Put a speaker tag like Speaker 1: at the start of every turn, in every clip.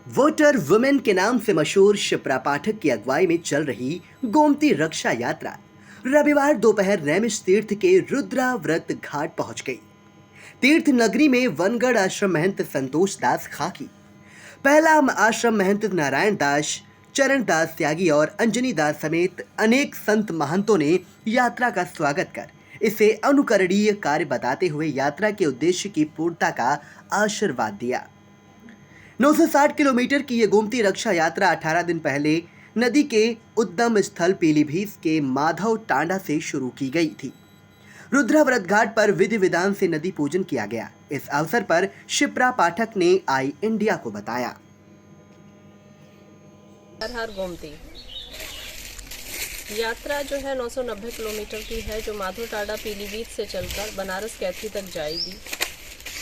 Speaker 1: Voter women के नाम से मशहूर शिप्रा पाठक की अगुवाई में चल रही गोमती रक्षा यात्रा रविवार दोपहर नैमिष तीर्थ के रुद्राव्रत घाट पहुंच गई। तीर्थ नगरी में वनगढ़ आश्रम महंत संतोष दास खाकी, पहला आश्रम महंत नारायण दास, चरण दास त्यागी और अंजनी दास समेत अनेक संत महंतों ने यात्रा का स्वागत कर इसे अनुकरणीय कार्य बताते हुए यात्रा के उद्देश्य की पूर्णता का आशीर्वाद दिया। 960 किलोमीटर की ये गोमती रक्षा यात्रा 18 दिन पहले नदी के उद्गम स्थल पीलीभीत के माधव टांडा से शुरू की गई थी। रुद्राव्रत घाट पर विधि विधान से नदी पूजन किया गया। इस अवसर पर शिप्रा पाठक ने आई इंडिया को बताया।
Speaker 2: हर हर गोमती यात्रा जो है 990 किलोमीटर की है, जो माधव टांडा पीलीभीत से चलकर बनारस कैथी तक जाएगी।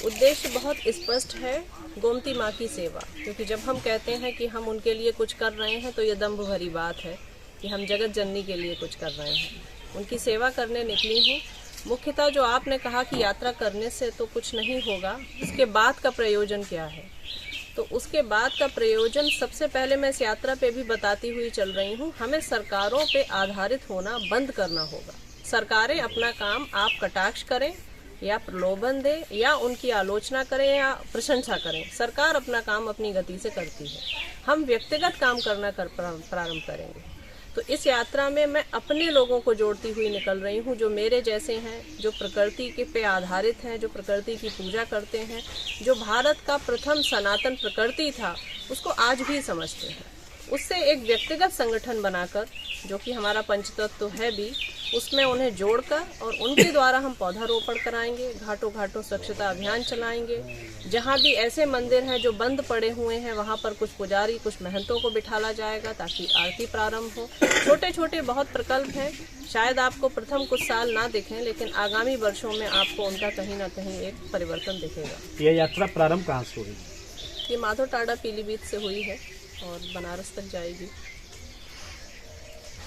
Speaker 2: उद्देश्य बहुत स्पष्ट है, गोमती माँ की सेवा। क्योंकि जब हम कहते हैं कि हम उनके लिए कुछ कर रहे हैं तो ये दम्भ भरी बात है कि हम जगत जननी के लिए कुछ कर रहे हैं। उनकी सेवा करने निकली हूँ। मुख्यतः जो आपने कहा कि यात्रा करने से तो कुछ नहीं होगा, उसके बाद का प्रयोजन क्या है, तो उसके बाद का प्रयोजन सबसे पहले मैं इस यात्रा पे भी बताती हुई चल रही हूँ। हमें सरकारों पे आधारित होना बंद करना होगा। सरकारें अपना काम आप कटाक्ष करें या प्रलोभन दे या उनकी आलोचना करें या प्रशंसा करें, सरकार अपना काम अपनी गति से करती है। हम व्यक्तिगत काम करना प्रारंभ करेंगे। तो इस यात्रा में मैं अपने लोगों को जोड़ती हुई निकल रही हूँ, जो मेरे जैसे हैं, जो प्रकृति के पे आधारित हैं, जो प्रकृति की पूजा करते हैं, जो भारत का प्रथम सनातन प्रकृति था उसको आज भी समझते हैं। उससे एक व्यक्तिगत संगठन बनाकर, जो कि हमारा पंचतत्व है भी, उसमें उन्हें जोड़कर और उनके द्वारा हम पौधारोपण कराएंगे, घाटों घाटों स्वच्छता अभियान चलाएंगे। जहाँ भी ऐसे मंदिर हैं जो बंद पड़े हुए हैं, वहाँ पर कुछ पुजारी, कुछ महंतों को बिठाला जाएगा ताकि आरती प्रारंभ हो। छोटे छोटे बहुत प्रकल्प हैं, शायद आपको प्रथम कुछ साल ना दिखें, लेकिन आगामी वर्षों में आपको उनका कहीं ना कहीं एक परिवर्तन दिखेगा।
Speaker 3: यह यात्रा प्रारंभ कहाँ से हुई?
Speaker 2: ये माधव टांडा पीलीभीत से हुई है और बनारस तक जाएगी।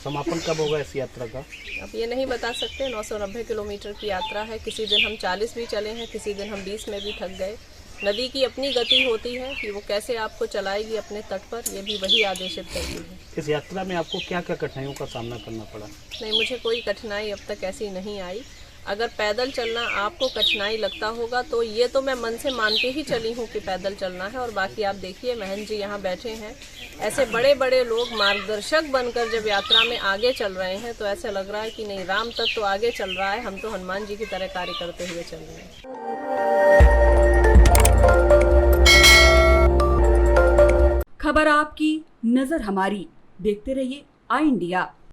Speaker 3: समापन कब होगा इस यात्रा का?
Speaker 2: अब ये नहीं बता सकते। 990 किलोमीटर की यात्रा है। किसी दिन हम 40 भी चले हैं, किसी दिन हम 20 में भी थक गए। नदी की अपनी गति होती है कि वो कैसे आपको चलाएगी अपने तट पर, ये भी वही आदेशित करती है।
Speaker 3: इस यात्रा में आपको क्या क्या कठिनाइयों का सामना करना पड़ा?
Speaker 2: नहीं, मुझे कोई कठिनाई अब तक ऐसी नहीं आई। अगर पैदल चलना आपको कठिनाई लगता होगा तो ये तो मैं मन से मान के ही चली हूँ कि पैदल चलना है। और बाकी आप देखिए, महंत जी यहाँ बैठे हैं, ऐसे बड़े बड़े लोग मार्गदर्शक बनकर जब यात्रा में आगे चल रहे हैं तो ऐसा लग रहा है कि नहीं, राम तत्व तो आगे चल रहा है, हम तो हनुमान जी की तरह कार्य करते हुए चल रहे हैं।
Speaker 4: खबर आपकी, नजर हमारी। देखते रहिए आई इंडिया।